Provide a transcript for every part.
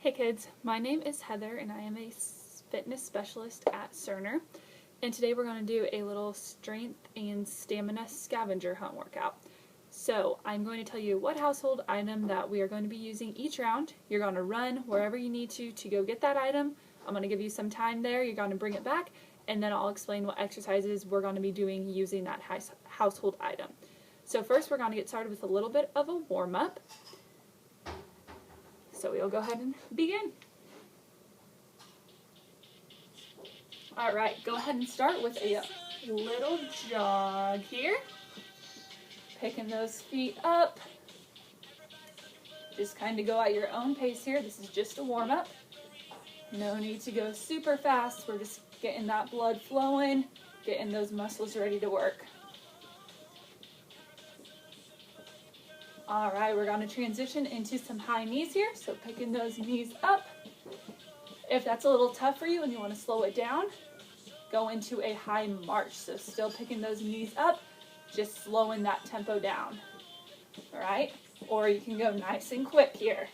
Hey kids, my name is Heather and I am a fitness specialist at Cerner. And today we're going to do a little strength and stamina scavenger hunt workout. So I'm going to tell you what household item that we are going to be using each round. You're going to run wherever you need to go get that item. I'm going to give you some time there. You're going to bring it back, and then I'll explain what exercises we're going to be doing using that household item. So first we're going to get started with a little bit of a warm-up. So we'll go ahead and begin. Alright, go ahead and start with a little jog here. Picking those feet up. Just kind of go at your own pace here. This is just a warm-up. No need to go super fast. We're just getting that blood flowing, getting those muscles ready to work. Alright, we're going to transition into some high knees here, so picking those knees up. If that's a little tough for you and you want to slow it down, go into a high march. So still picking those knees up, just slowing that tempo down. Alright, or you can go nice and quick here.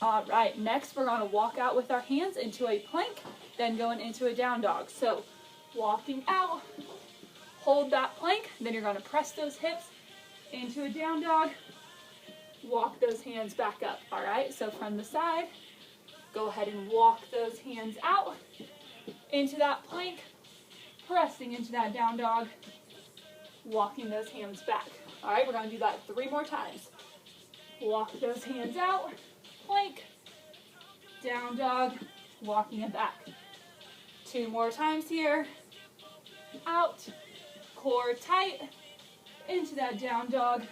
Alright, next we're going to walk out with our hands into a plank, then going into a down dog. So walking out, hold that plank, then you're going to press those hips into a down dog, walk those hands back up. Alright, so from the side, go ahead and walk those hands out into that plank, pressing into that down dog, walking those hands back. Alright, we're going to do that 3 more times. Walk those hands out, plank, down dog, walking it back. 2 more times here. Out, core tight, into that down dog,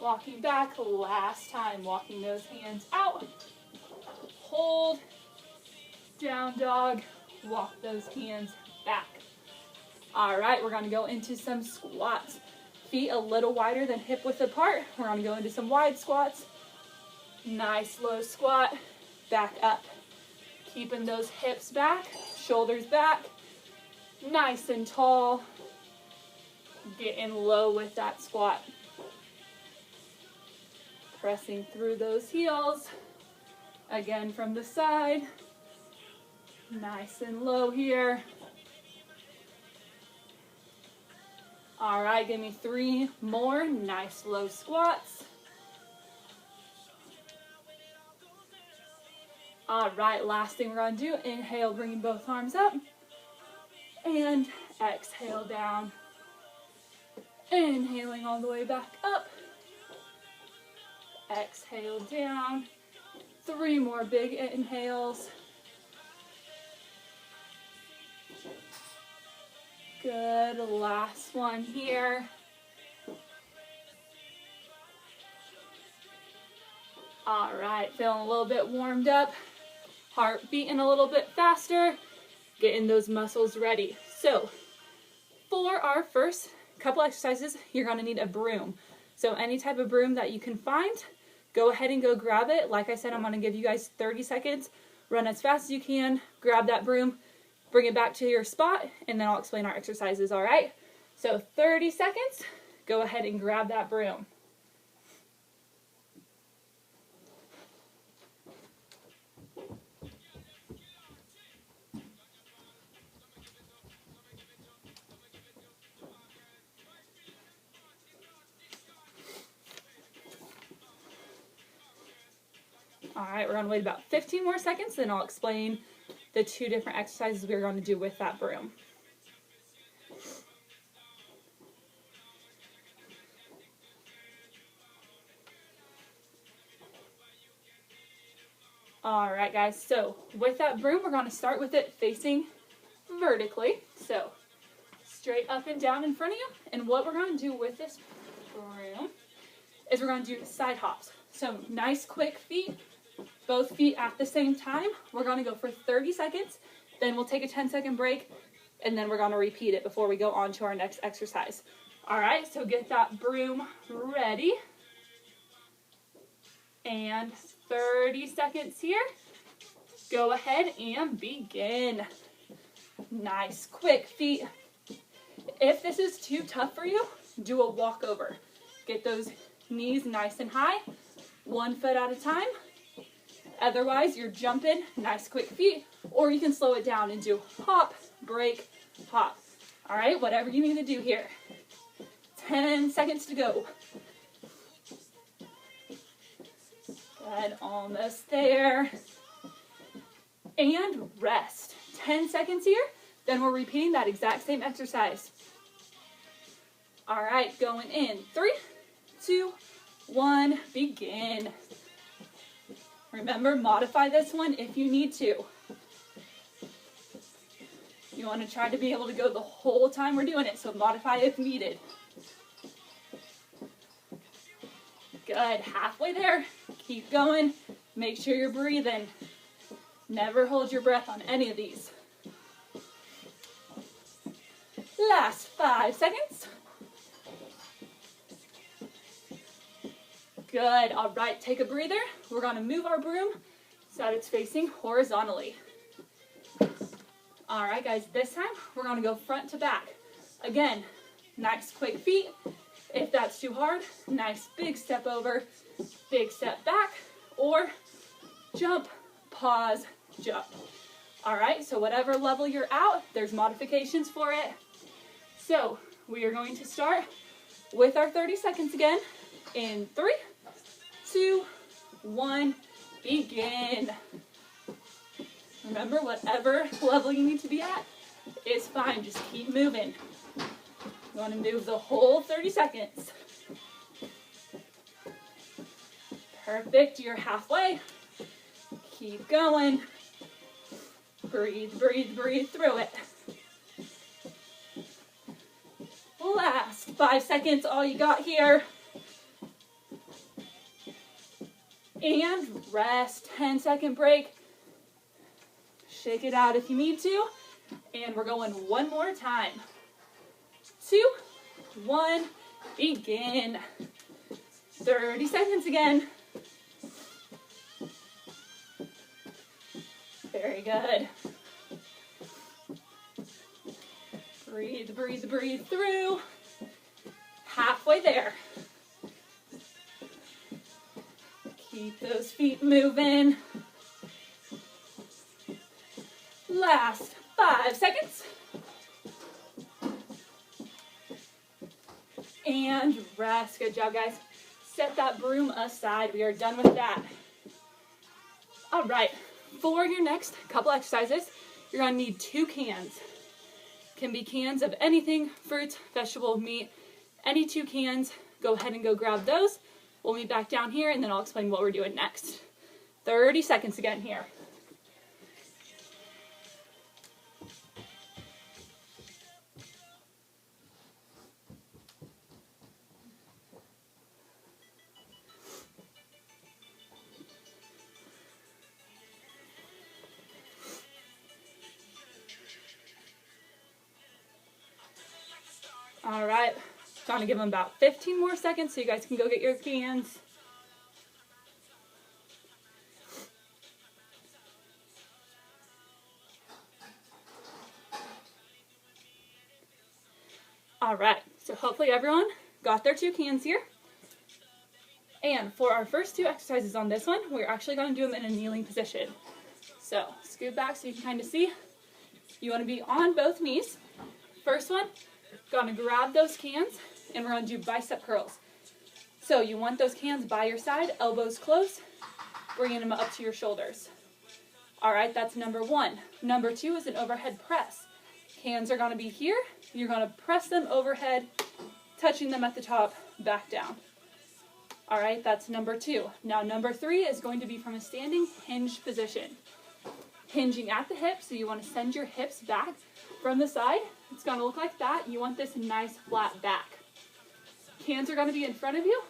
walking back. Last time, walking those hands out, hold, down dog, walk those hands back. Alright, we're going to go into some squats. Feet a little wider than hip width apart. We're going to go into some wide squats. Nice low squat, back up. Keeping those hips back, shoulders back, nice and tall. Getting low with that squat. Pressing through those heels. Again from the side. Nice and low here. Alright, give me 3 more nice low squats. Alright, last thing we're going to do, inhale, bringing both arms up, and exhale down. Inhaling all the way back up, exhale down. 3 more big inhales. Good, last one here. Alright, feeling a little bit warmed up. Heart beating a little bit faster, getting those muscles ready. So, for our first couple exercises, you're going to need a broom. So any type of broom that you can find, go ahead and go grab it. Like I said, I'm going to give you guys 30 seconds. Run as fast as you can, grab that broom, bring it back to your spot, and then I'll explain our exercises, alright? So 30 seconds, go ahead and grab that broom. Alright, we're going to wait about 15 more seconds, then I'll explain the 2 different exercises we're going to do with that broom. Alright guys, so with that broom, we're going to start with it facing vertically. So, straight up and down in front of you. And what we're going to do with this broom is we're going to do side hops. So, nice quick feet. Both feet at the same time. We're going to go for 30 seconds, then we'll take a 10-second break, and then we're going to repeat it before we go on to our next exercise. Alright, so get that broom ready. And 30 seconds here. Go ahead and begin. Nice quick feet If this is too tough for you, do a walkover. Get those knees nice and high, 1 foot at a time. Otherwise, you're jumping, nice quick feet, or you can slow it down and do hop, break, hop. All right, whatever you need to do here. 10 seconds to go. Good, almost there. And rest. 10 seconds here, then we're repeating that exact same exercise. All right, going in. 3, 2, 1, begin. Remember, modify this one if you need to. You want to try to be able to go the whole time we're doing it, so modify if needed. Good, halfway there. Keep going. Make sure you're breathing. Never hold your breath on any of these. Last 5 seconds. Good, all right, take a breather. We're gonna move our broom so that it's facing horizontally. All right, guys, this time we're gonna go front to back. Again, nice quick feet. If that's too hard, nice big step over, big step back, or jump, pause, jump. All right, so whatever level you're at, there's modifications for it. So we are going to start with our 30 seconds again. In 3, 2, 1, begin. Remember, whatever level you need to be at is fine. Just keep moving. You want to move the whole 30 seconds. Perfect. You're halfway. Keep going. Breathe, breathe, breathe through it. Last 5 seconds, all you got here. And rest, 10-second break. Shake it out if you need to. And we're going one more time. 2, 1, begin. 30 seconds again. Very good. Breathe, breathe, breathe through. Halfway there. Keep those feet moving. Last 5 seconds. And rest. Good job, guys. Set that broom aside. We are done with that. All right. For your next couple exercises, you're going to need 2 cans. Can be cans of anything, fruits, vegetable, meat, any 2 cans. Go ahead and go grab those. We'll meet back down here, and then I'll explain what we're doing next. 30 seconds again here. All right, trying to give them about 15 more seconds so you guys can go get your cans. All right, so hopefully everyone got their 2 cans here. And for our first 2 exercises on this one, we're actually going to do them in a kneeling position. So scoot back so you can kind of see. You want to be on both knees. First one, going to grab those cans, and we're going to do bicep curls. So you want those cans by your side, elbows close, bringing them up to your shoulders. All right, that's number 1. Number 2 is an overhead press. Hands are going to be here. You're going to press them overhead, touching them at the top, back down. All right, that's number 2. Now number 3 is going to be from a standing hinge position. Hinging at the hips, so you want to send your hips back from the side. It's going to look like that. You want this nice flat back. Hands are going to be in front of you.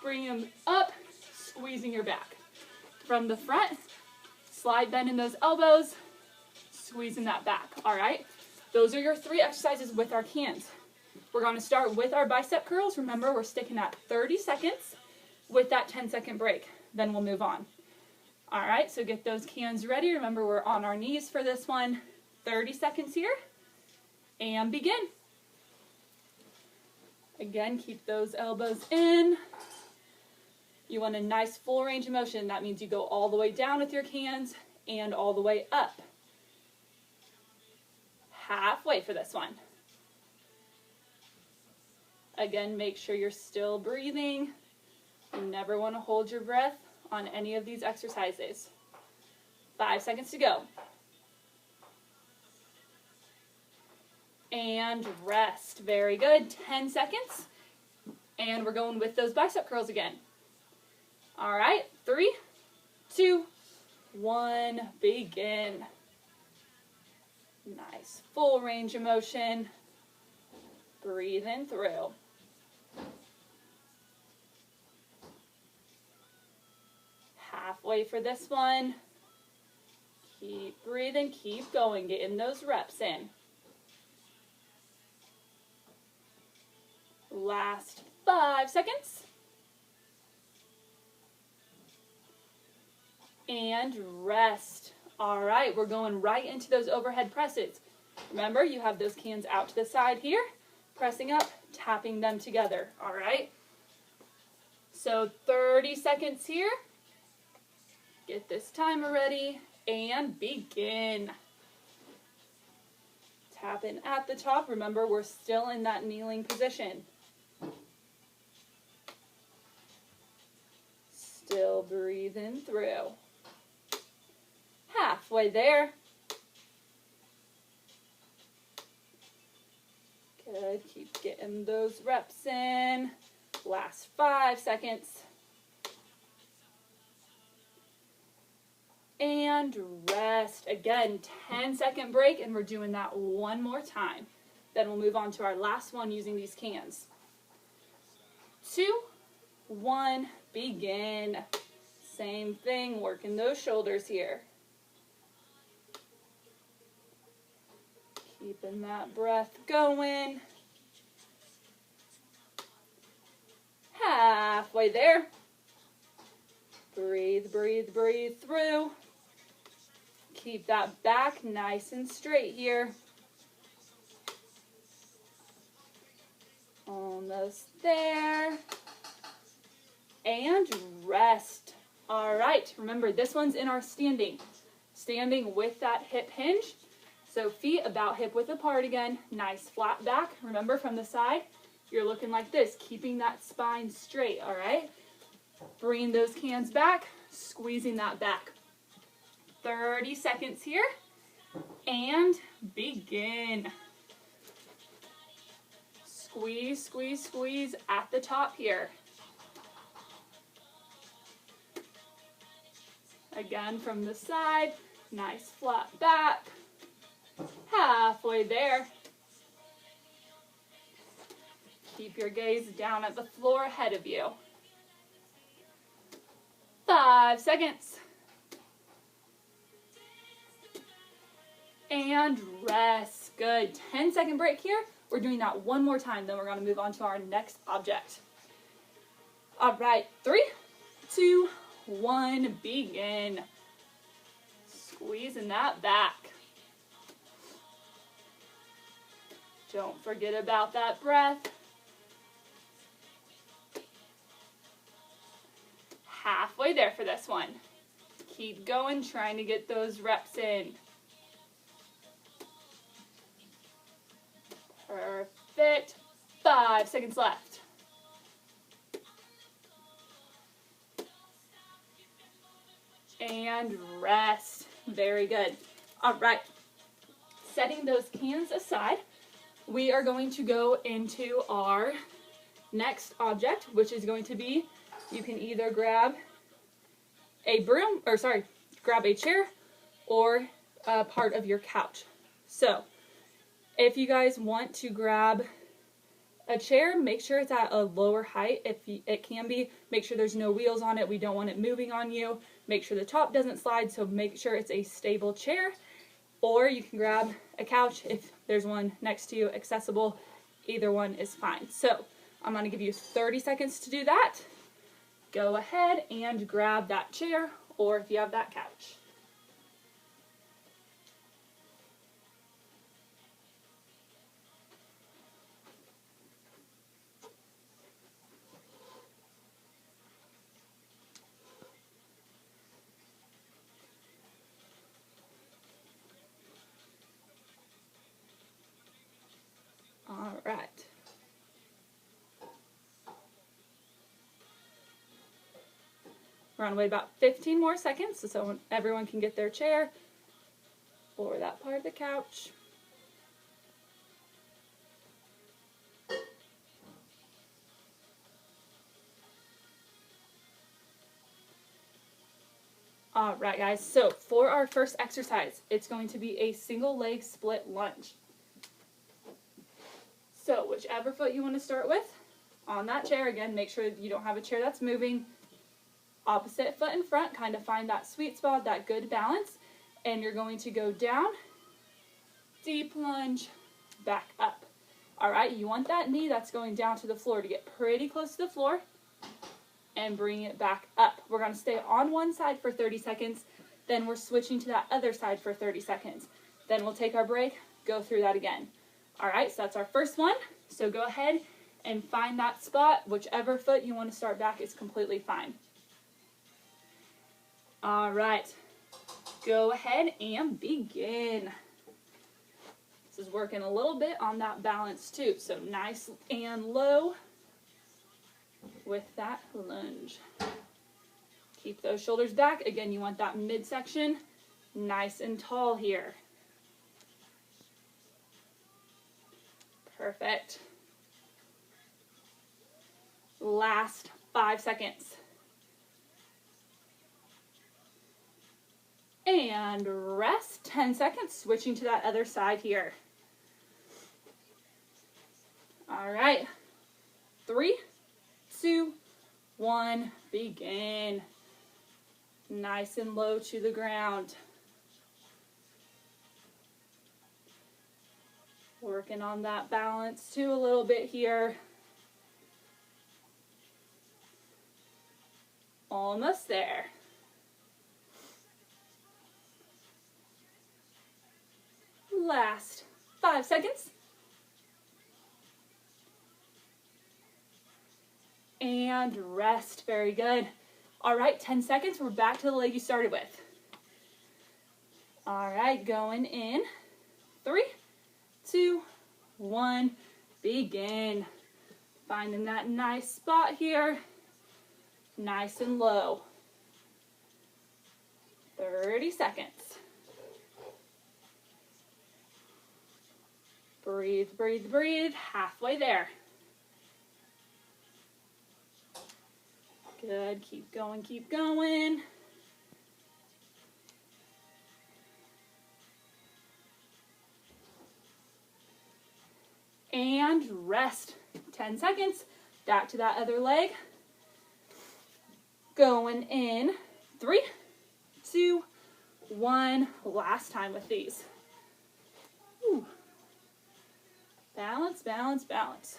Bring them up, squeezing your back. From the front, slide bend in those elbows, squeezing that back. All right, those are your 3 exercises with our cans. We're going to start with our bicep curls. Remember, we're sticking at 30 seconds with that 10-second break. Then we'll move on. All right, so get those cans ready. Remember, we're on our knees for this one. 30 seconds here, and begin. Again, keep those elbows in. You want a nice full range of motion. That means you go all the way down with your hands and all the way up. Halfway for this one. Again, make sure you're still breathing. You never want to hold your breath on any of these exercises. 5 seconds to go. And rest. Very good. 10 seconds. And we're going with those bicep curls again. All right. 3, 2, 1. Begin. Nice. Full range of motion. Breathing through. Halfway for this one. Keep breathing. Keep going. Getting those reps in. Last 5 seconds. And rest. All right, we're going right into those overhead presses. Remember, you have those cans out to the side here, pressing up, tapping them together. All right. So 30 seconds here. Get this timer ready and begin. Tapping at the top. Remember, we're still in that kneeling position. Still breathing through. Halfway there. Good. Keep getting those reps in. Last 5 seconds. And rest. Again, 10-second break, and we're doing that one more time. Then we'll move on to our last one using these cans. 2, 1, begin. Same thing, working those shoulders here. Keeping that breath going. Halfway there. Breathe, breathe, breathe through. Keep that back nice and straight here. Almost there. And rest. All right, remember this one's in our standing. Standing with that hip hinge. So feet about hip width apart again. Nice flat back. Remember from the side, you're looking like this, keeping that spine straight, all right? Bringing those cans back, squeezing that back. 30 seconds here, and begin. Squeeze, squeeze, squeeze at the top here. Again from the side, nice flat back. Halfway there. Keep your gaze down at the floor ahead of you. 5 seconds. And rest. Good. 10-second break here. We're doing that one more time, then we're going to move on to our next object. All right. 3, 2, 1, begin. Squeezing that back. Don't forget about that breath. Halfway there for this one. Keep going, trying to get those reps in. Perfect. 5 seconds left. And rest. Very good. All right. Setting those cans aside, we are going to go into our next object, which is going to be, you can either grab a grab a chair or a part of your couch. So, if you guys want to grab a chair, make sure it's at a lower height if it can be. Make sure there's no wheels on it. We don't want it moving on you. Make sure the top doesn't slide, so make sure it's a stable chair. Or you can grab a couch if there's one next to you accessible. Either one is fine. So I'm going to give you 30 seconds to do that. Go ahead and grab that chair, or if you have that couch. All right. We're going to wait about 15 more seconds so everyone can get their chair or that part of the couch. All right, guys, so for our first exercise, it's going to be a single leg split lunge. So whichever foot you want to start with, on that chair, again, make sure you don't have a chair that's moving. Opposite foot in front, kind of find that sweet spot, that good balance, and you're going to go down, deep lunge, back up. All right, you want that knee that's going down to the floor to get pretty close to the floor, and bring it back up. We're going to stay on one side for 30 seconds, then we're switching to that other side for 30 seconds. Then we'll take our break, go through that again. All right, so that's our first one. So go ahead and find that spot. Whichever foot you want to start back is completely fine. All right, go ahead and begin. This is working a little bit on that balance too. So nice and low with that lunge. Keep those shoulders back. Again, you want that midsection nice and tall here. Perfect. Last 5 seconds. And rest 10 seconds, switching to that other side here. All right. 3, 2, 1, begin. Nice and low to the ground. Working on that balance too a little bit here. Almost there. Last 5 seconds. And rest. Very good. All right, 10 seconds. We're back to the leg you started with. All right, going in. 3, 2, 1, begin. Finding that nice spot here. Nice and low. 30 seconds. Breathe, breathe, breathe. Halfway there. Good. Keep going, keep going. And rest. 10 seconds. Back to that other leg. Going in. 3, 2, 1. Last time with these. Whew. Balance, balance, balance.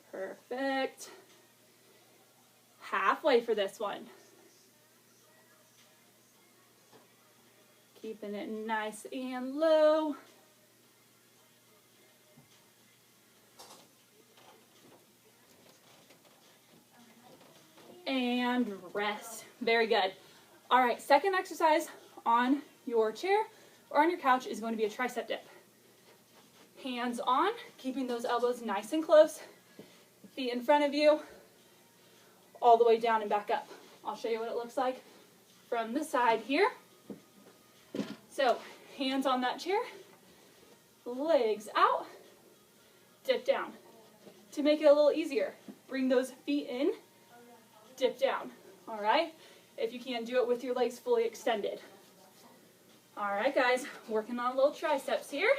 Perfect. Halfway for this one. Keeping it nice and low. And rest. Very good. All right, second exercise on your chair or on your couch is going to be a tricep dip. Hands on, keeping those elbows nice and close. Feet in front of you, all the way down and back up. I'll show you what it looks like from the side here. So, hands on that chair, legs out, dip down. To make it a little easier, bring those feet in, dip down. All right? If you can't do it with your legs fully extended. All right, guys, working on little triceps here.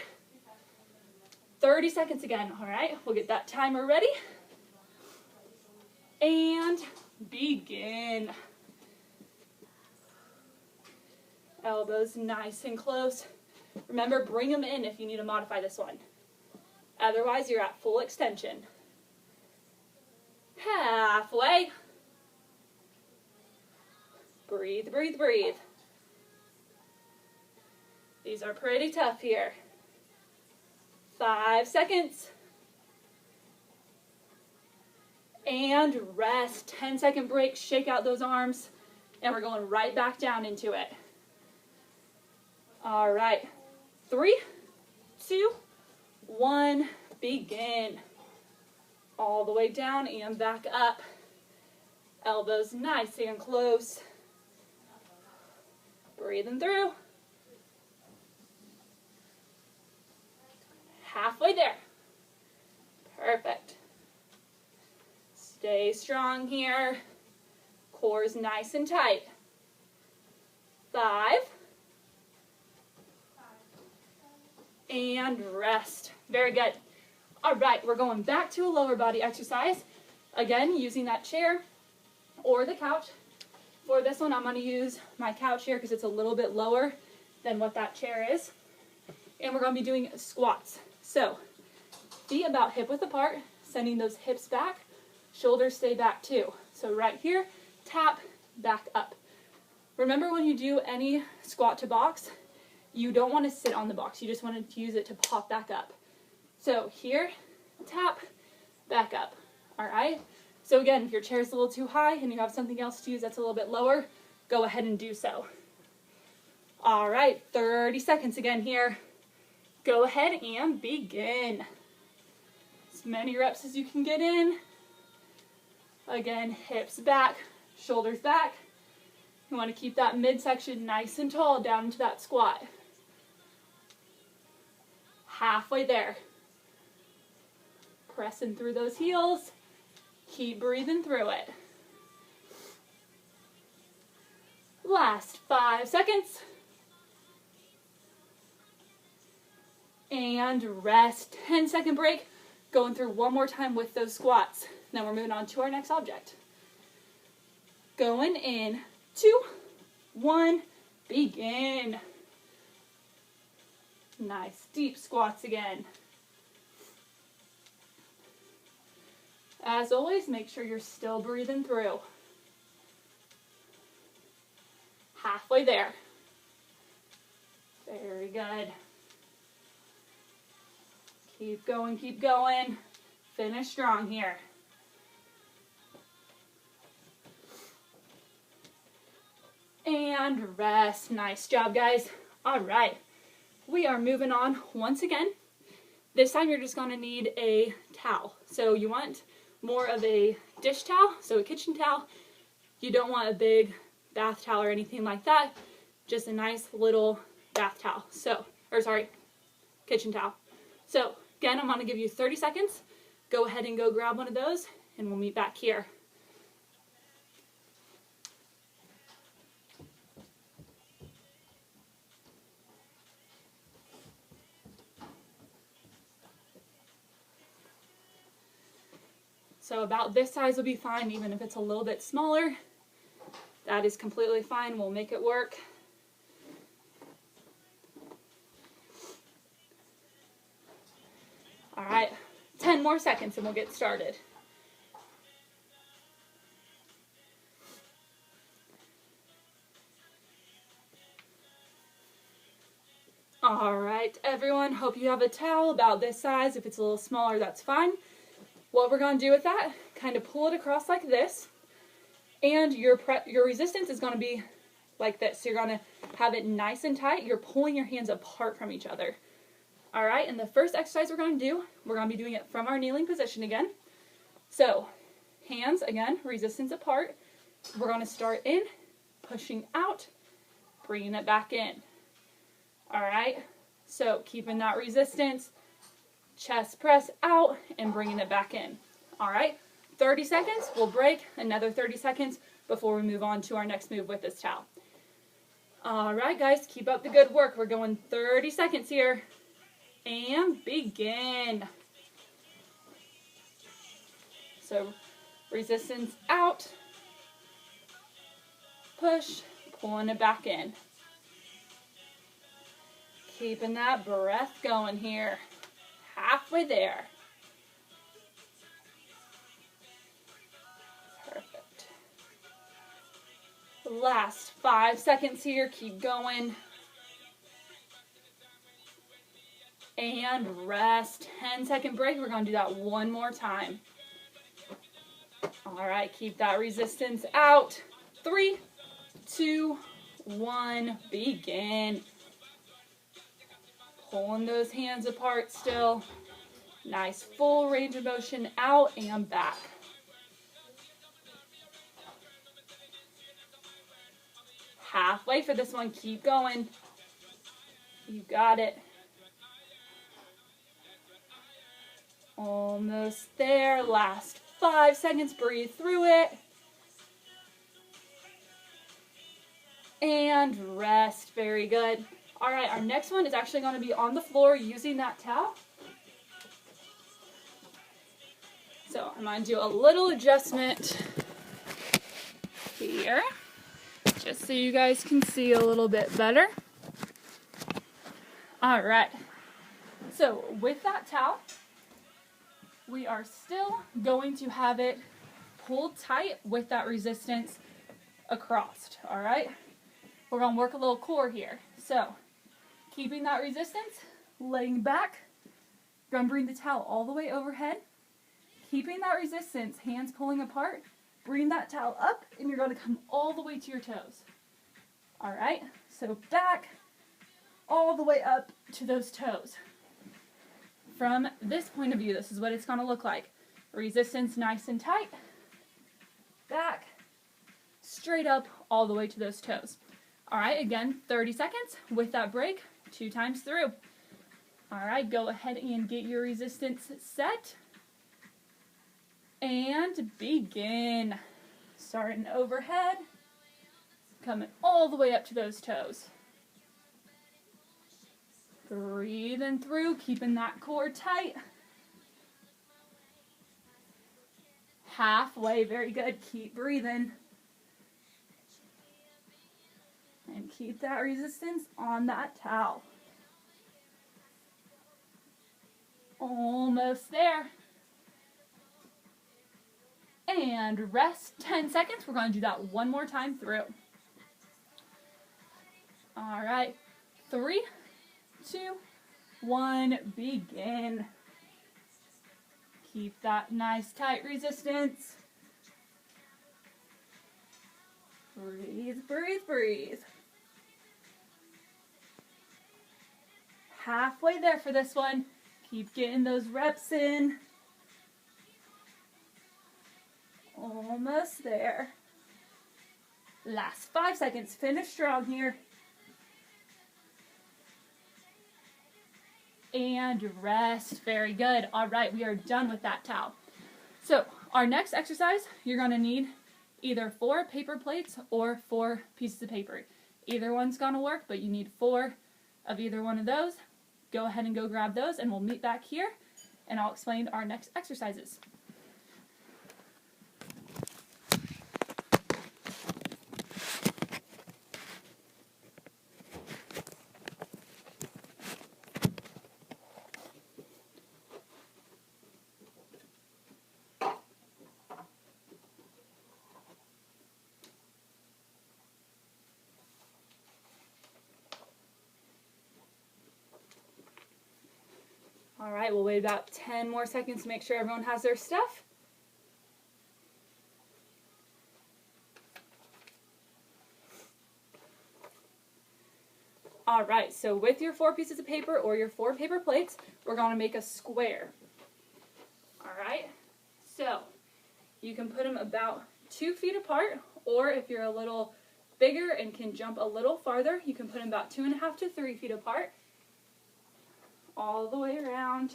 30 seconds again, all right? We'll get that timer ready. And begin. Elbows nice and close. Remember, bring them in if you need to modify this one. Otherwise, you're at full extension. Halfway. Breathe, breathe, breathe. These are pretty tough here. 5 seconds. And rest. 10-second break. Shake out those arms. And we're going right back down into it. All right. 3, 2, 1, begin. All the way down and back up. Elbows nice and close. Breathing through. Halfway there. Perfect. Stay strong here. Core's nice and tight. 5. And rest. Very good. All right, we're going back to a lower body exercise. Again, using that chair or the couch. For this one, I'm going to use my couch here because it's a little bit lower than what that chair is. And we're going to be doing squats. So, feet about hip width apart, sending those hips back, shoulders stay back too. So right here, tap, back up. Remember when you do any squat to box, you don't want to sit on the box. You just want to use it to pop back up. So here, tap, back up. All right? So again, if your chair is a little too high and you have something else to use that's a little bit lower, go ahead and do so. All right, 30 seconds again here. Go ahead and begin. As many reps as you can get in. Again, hips back, shoulders back. You want to keep that midsection nice and tall down into that squat. Halfway there. Pressing through those heels. Keep breathing through it. Last 5 seconds. And rest. 10-second break. Going through one more time with those squats. Then we're moving on to our next object. Going in 2, 1, begin. Nice deep squats again. As always, make sure you're still breathing through. Halfway there. Very good. Keep going, keep going. Finish strong here. And rest. Nice job, guys. All right. We are moving on once again. This time you're just going to need a towel. So you want more of a dish towel, so a kitchen towel. You don't want a big bath towel or anything like that. Just a nice little bath towel. Kitchen towel. So again, I'm going to give you 30 seconds. Go ahead and go grab one of those, and we'll meet back here. So about this size will be fine, even if it's a little bit smaller. That is completely fine. We'll make it work. All right, 10 more seconds and we'll get started. All right, everyone, hope you have a towel about this size. If it's a little smaller, that's fine. What we're going to do with that, kind of pull it across like this, and your resistance is going to be like this. So you're going to have it nice and tight. You're pulling your hands apart from each other. All right, and the first exercise we're going to do, we're going to be doing it from our kneeling position again. So hands, again, resistance apart. We're going to start in, pushing out, bringing it back in. All right, so keeping that resistance. Chest press out and bringing it back in. All right, 30 seconds. We'll break another 30 seconds before we move on to our next move with this towel. All right, guys, keep up the good work. We're going 30 seconds here. And begin. So resistance out. Push, pulling it back in. Keeping that breath going here. Halfway there. Perfect. Last 5 seconds here. Keep going. And rest. 10-second break. We're going to do that one more time. All right. Keep that resistance out. 3, 2, 1. Begin. Pulling those hands apart still. Nice full range of motion out and back. Halfway for this one. Keep going. You got it. Almost there. Last 5 seconds. Breathe through it. And rest. Very good. All right, our next one is actually going to be on the floor using that towel. So I'm going to do a little adjustment here, just so you guys can see a little bit better. All right, so with that towel, we are still going to have it pulled tight with that resistance across, all right? We're going to work a little core here. So keeping that resistance, laying back, going to bring the towel all the way overhead. Keeping that resistance, hands pulling apart, bring that towel up, and you're going to come all the way to your toes. All right, so back, all the way up to those toes. From this point of view, this is what it's going to look like. Resistance nice and tight, back, straight up, all the way to those toes. All right, again, 30 seconds with that break, 2 times through. All right, go ahead and get your resistance set. And begin. Starting overhead, coming all the way up to those toes. Breathing through, keeping that core tight. Halfway, very good. Keep breathing. And keep that resistance on that towel. Almost there. And rest 10 seconds. We're going to do that one more time through. All right. 3, 2, 1, begin. Keep that nice tight resistance. Breathe, breathe, breathe. Halfway there for this one. Keep getting those reps in. Almost there. Last 5 seconds. Finish strong here. And rest. Very good. All right, we are done with that towel. So our next exercise, you're going to need either 4 paper plates or 4 pieces of paper. Either one's going to work, but you need 4 of either one of those. Go ahead and go grab those, and we'll meet back here, and I'll explain our next exercises. All right, we'll wait about 10 more seconds to make sure everyone has their stuff. All right, so with your 4 pieces of paper or your 4 paper plates, we're going to make a square. All right, so you can put them about 2 feet apart, or if you're a little bigger and can jump a little farther, you can put them about 2.5 to 3 feet apart. All the way around.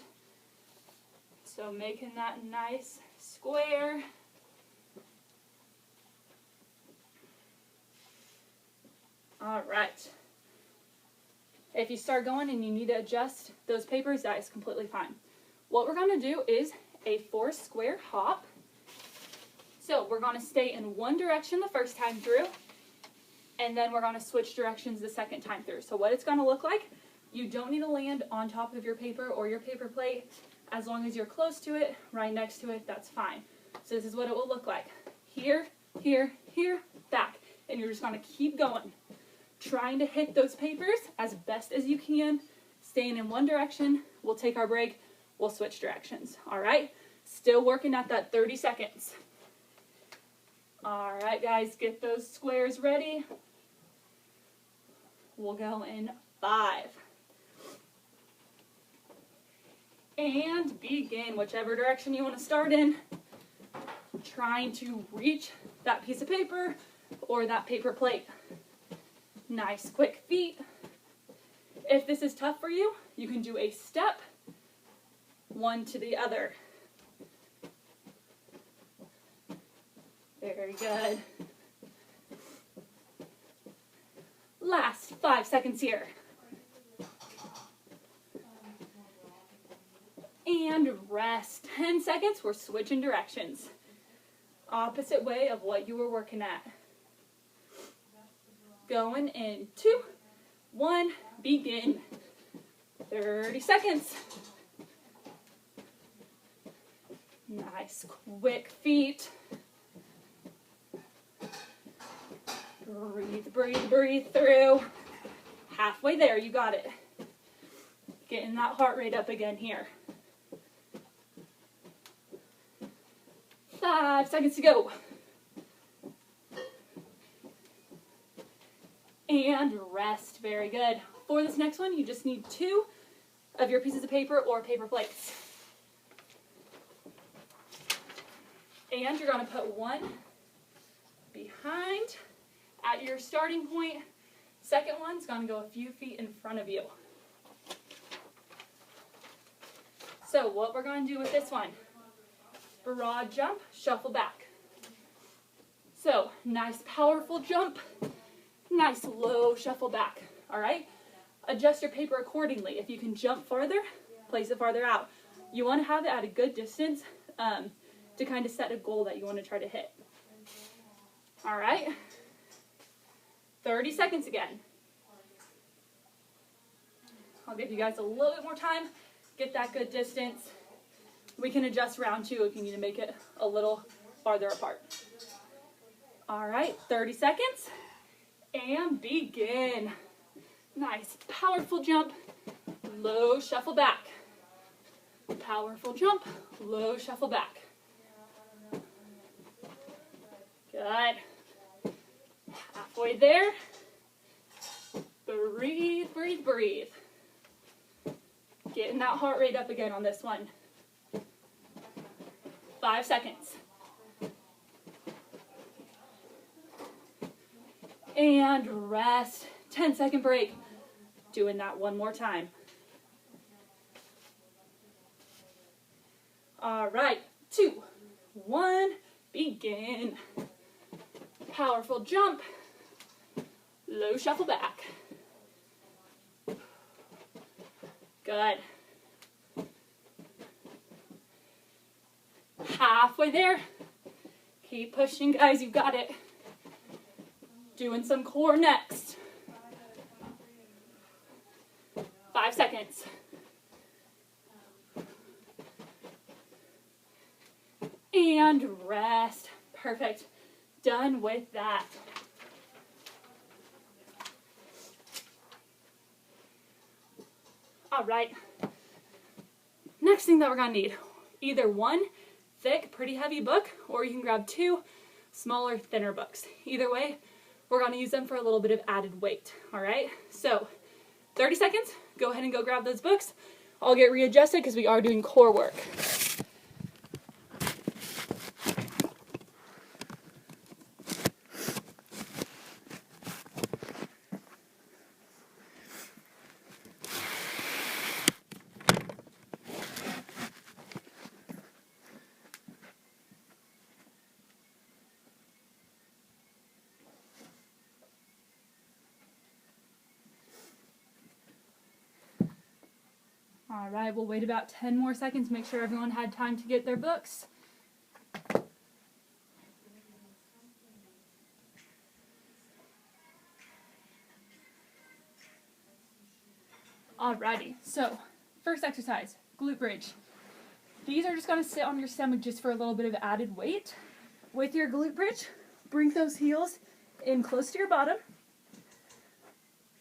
So making that nice square. All right. If you start going and you need to adjust those papers, that is completely fine. What we're going to do is a 4 square hop. So we're going to stay in one direction the first time through, and then we're going to switch directions the second time through. So what it's going to look like, you don't need to land on top of your paper or your paper plate. As long as you're close to it, right next to it, that's fine. So this is what it will look like. Here, here, here, back. And you're just going to keep going. Trying to hit those papers as best as you can. Staying in one direction. We'll take our break. We'll switch directions. All right? Still working at that 30 seconds. All right, guys, get those squares ready. We'll go in 5, And begin, whichever direction you want to start in. Trying to reach that piece of paper or that paper plate. Nice quick feet. If this is tough for you, you can do a step, one to the other. Very good. Last 5 seconds here. And rest. 10 seconds, we're switching directions. Opposite way of what you were working at. Going in 2, 1, begin. 30 seconds. Nice quick feet. Breathe, breathe, breathe through. Halfway there, you got it. Getting that heart rate up again here. 5 seconds to go. And rest. Very good. For this next one, you just need 2 of your pieces of paper or paper plates. And you're going to put one behind at your starting point. Second one's going to go a few feet in front of you. So what we're going to do with this one, broad jump, shuffle back. So nice powerful jump, nice low shuffle back, all right? Adjust your paper accordingly. If you can jump farther, place it farther out. You want to have it at a good distance to kind of set a goal that you want to try to hit. All right? 30 seconds again. I'll give you guys a little bit more time. Get that good distance. We can adjust round 2 if you need to make it a little farther apart. All right, 30 seconds. And begin. Nice, powerful jump, low shuffle back. Powerful jump, low shuffle back. Good. Halfway there. Breathe, breathe, breathe. Getting that heart rate up again on this one. 5 seconds. And rest. 10-second break. Doing that one more time. All right. 2, 1, begin. Powerful jump. Low shuffle back. Good. Halfway there. Keep pushing, guys. You got it. Doing some core next. 5 seconds. And rest. Perfect. Done with that. All right. Next thing that we're going to need, either one thick, pretty heavy book, or you can grab 2 smaller, thinner books. Either way, we're going to use them for a little bit of added weight. All right. So 30 seconds. Go ahead and go grab those books. I'll get readjusted because we are doing core work. All right, we'll wait about 10 more seconds, make sure everyone had time to get their books. Alrighty, so first exercise, glute bridge. These are just going to sit on your stomach just for a little bit of added weight. With your glute bridge, bring those heels in close to your bottom.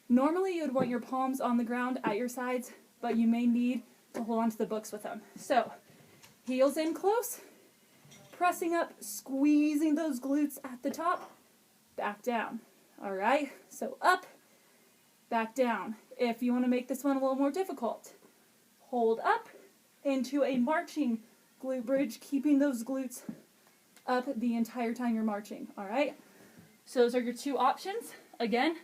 Normally you would want your palms on the ground at your sides, but you may need to hold onto the books with them. So, heels in close, pressing up, squeezing those glutes at the top, back down. All right, so up, back down. If you want to make this one a little more difficult, hold up, into a marching glute bridge, keeping those glutes up the entire time you're marching, all right? So those are your two options. Again,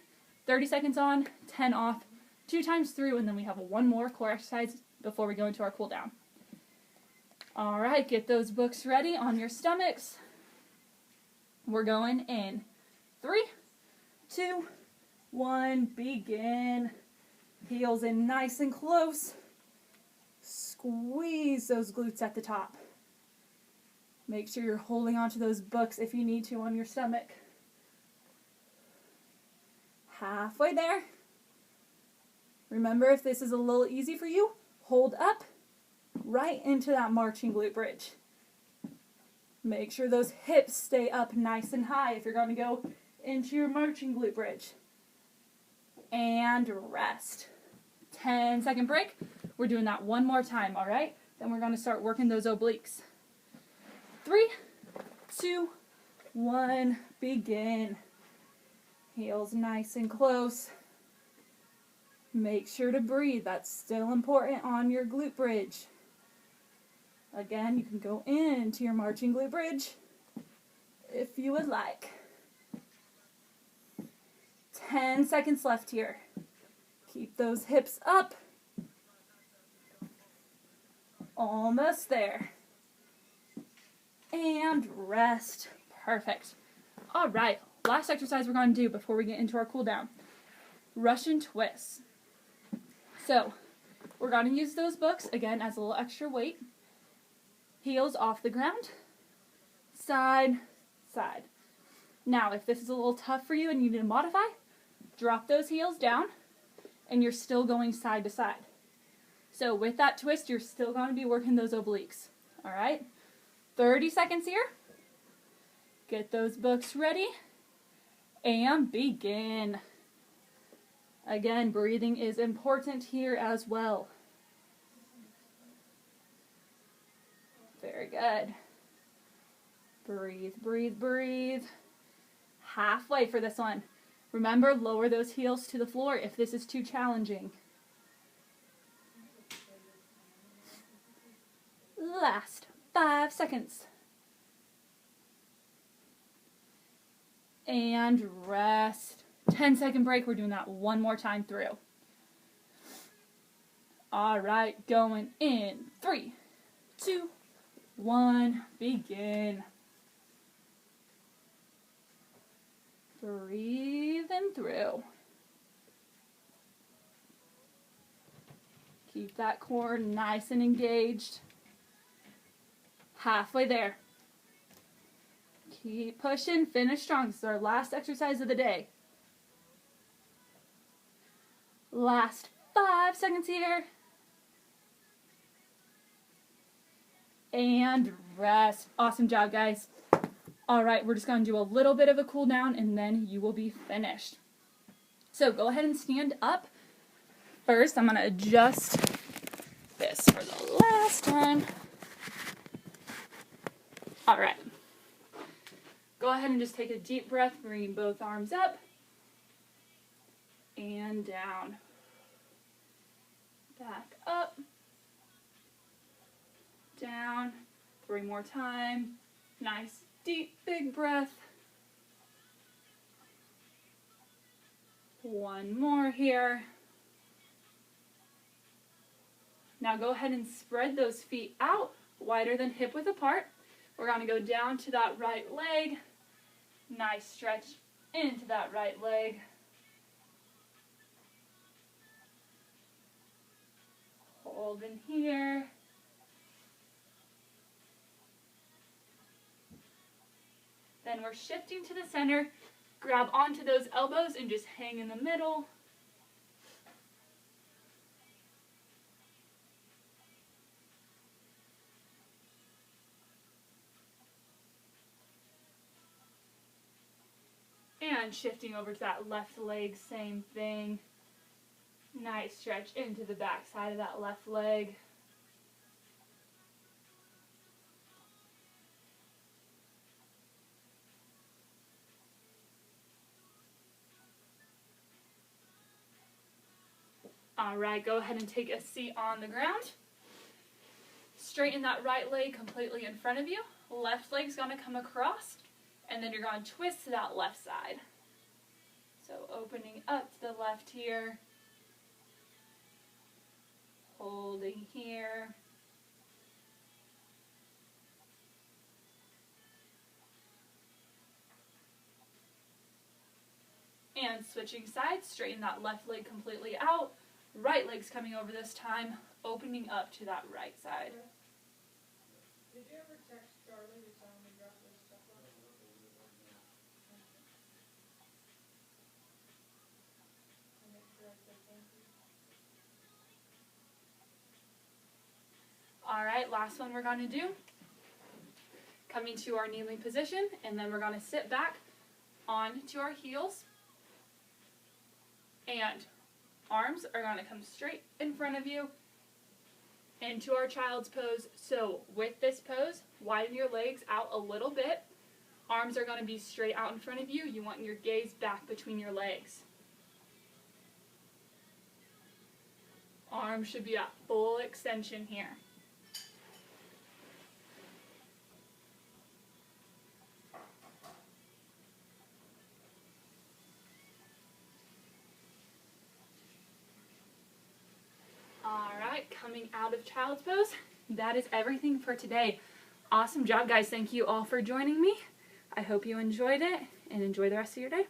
30 seconds on, 10 off, 2 times through, and then we have one more core exercise before we go into our cool down. All right, get those books ready on your stomachs. We're going in 3, 2, 1, begin. Heels in nice and close. Squeeze those glutes at the top. Make sure you're holding onto those books if you need to on your stomach. Halfway there. Remember, if this is a little easy for you, hold up right into that marching glute bridge. Make sure those hips stay up nice and high if you're going to go into your marching glute bridge. And rest. 10-second break. We're doing that one more time, all right? Then we're going to start working those obliques. 3, 2, 1, begin. Heels nice and close. Make sure to breathe. That's still important on your glute bridge. Again, you can go into your marching glute bridge if you would like. 10 seconds left here. Keep those hips up. Almost there. And rest. Perfect. All right, last exercise we're going to do before we get into our cool down. Russian twists. So, we're going to use those books, again, as a little extra weight. Heels off the ground. Side, side. Now, if this is a little tough for you and you need to modify, drop those heels down, and you're still going side to side. So with that twist, you're still going to be working those obliques. All right? 30 seconds here. Get those books ready. And begin. Again, breathing is important here as well. Very good. Breathe, breathe, breathe. Halfway for this one. Remember, lower those heels to the floor if this is too challenging. Last 5 seconds. And rest. 10-second break. We're doing that one more time through. All right, going in 3, 2, 1, begin. Breathing through. Keep that core nice and engaged. Halfway there. Keep pushing, finish strong. This is our last exercise of the day. Last 5 seconds here. And rest. Awesome job, guys. All right, we're just going to do a little bit of a cool down and then you will be finished. So go ahead and stand up. First, I'm going to adjust this for the last one. All right. Go ahead and just take a deep breath, bringing both arms up and down. Back up, down. 3 more times. Nice, deep, big breath. 1 more here. Now go ahead and spread those feet out, wider than hip width apart. We're going to go down to that right leg. Nice stretch into that right leg. Hold in here. Then we're shifting to the center. Grab onto those elbows and just hang in the middle. And shifting over to that left leg, same thing. Nice stretch into the back side of that left leg. All right, go ahead and take a seat on the ground. straighten that right leg completely in front of you. Left leg's going to come across, and then you're going to twist to that left side. So opening up to the left here, holding here, and switching sides, straighten that left leg completely out, right leg's coming over this time, opening up to that right side. Did you ever text Charlie to tell him to drop this stuff off? And make sure I said thank you. Alright, last one we're going to do. Coming to our kneeling position, and then we're going to sit back onto our heels. And arms are going to come straight in front of you into our child's pose. So with this pose, widen your legs out a little bit. Arms are going to be straight out in front of you. You want your gaze back between your legs. Arms should be at full extension here. Alright, coming out of child's pose, that is everything for today. Awesome job, guys. Thank you all for joining me. I hope you enjoyed it, and enjoy the rest of your day.